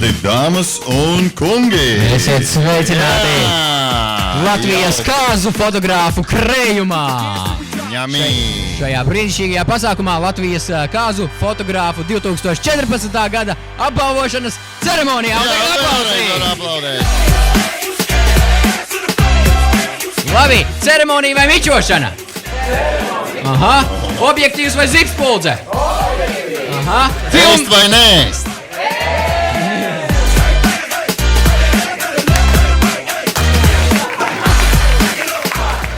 Sveicināti, dāmas un kungi! Esiet sveicināti Latvijas kāzu fotogrāfu krējumā! Šajā brīnišķīgajā pasākumā Latvijas kāzu fotogrāfu 2014. gada apbalvošanas ceremonijā. Labi, ceremonija vai mičošana? Aha, objektīvs vai zipspuldze? Aha, Ēst vai nēst?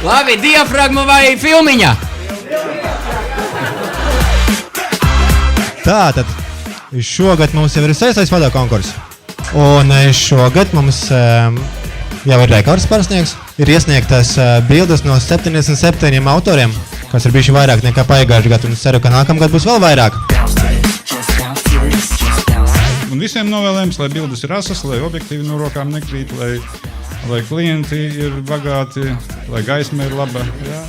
Labi, diafragma vai filmiņa? Tātad, šogad mums jau ir 6. foto konkurss. Un šogad mums jau ir rekords pārsniegs. Ir iesniegtas bildes no 77 autoriem, kas ir bijuši vairāk nekā pagājušajā gadā, un es ceru, ka nākamgad būs vēl vairāk. Un visiem novēlējums, lai bildes ir asas, lai objektīvi no rokām nekrīt, lai klienti ir bagāti, lai gaisma ir laba, jā.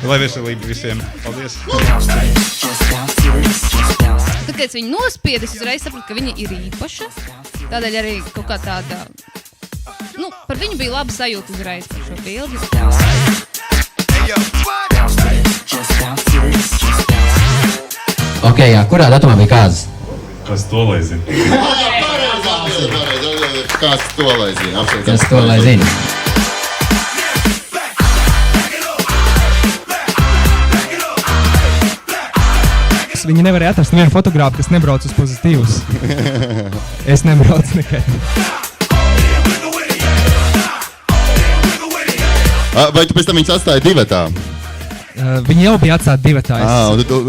Lai veselība visiem. Paldies! Tad, kad es viņu nospiedu, es uzreiz sapratu, ka viņa ir īpaša. Tādēļ arī kaut kā tāda... par viņu bija laba sajūta uzreiz par šo bildi. Ok, jā, kurā datumā bija kāzas? Kas to lai zina? Kas to lai zina? Kas to lai zina? Viņi nevarēja atrast nevienu fotogrāfu, kas nebrauc uz pozitīvus. Es nebraucu nekad. Vai tu pēc tam viņus atstāji divatā? Viņi jau bija atstāti divatā. Un tu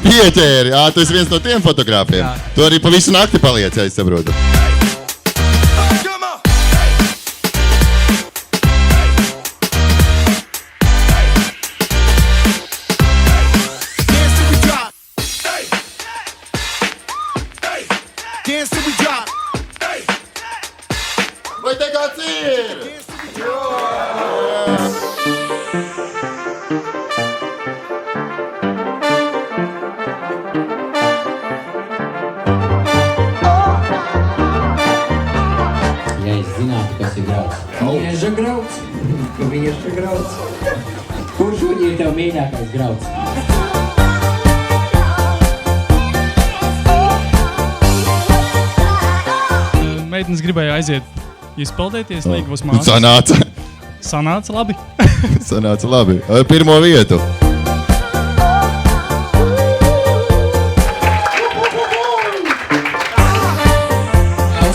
pieķēri. Tu esi viens no tiem fotogrāfiem. Jā. Tu arī pa visu nakti paliec, ja es saprotu. Vai te kāds ir? Ja es zinātu, kas ir grauds. Mieža grauds. Mieža grauds. Kurš ir tev mīļākais grauds? Meitenes gribēja aiziet izpeldēties, līgavas māsas. Sanāca. Sanāca labi. Sanāca labi. Ar pirmo vietu.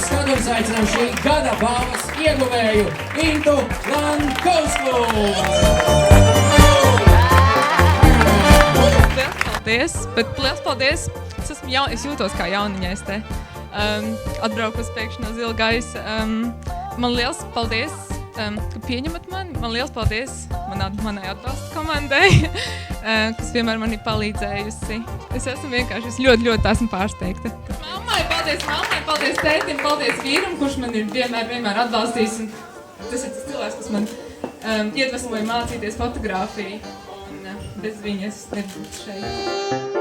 Skatums aicinām šī gada balvas ieguvēju Intu Lankovsku. Liels paldies! Es jūtos kā jauniņais te. Atbraukus pēkšņi no zila gaisa. Man liels paldies, ka pieņemat mani. Man liels paldies manai atbalsta komandai, kas vienmēr man ir palīdzējusi. Es esmu vienkārši ļoti esmu pārsteigta. Mammai paldies tētim, paldies vīram, kurš man ir vienmēr atbalstījis. Un tas ir tas cilvēks, kas man iedvesmoja mācīties fotogrāfiju. Un bez viņas nebūtu šeit.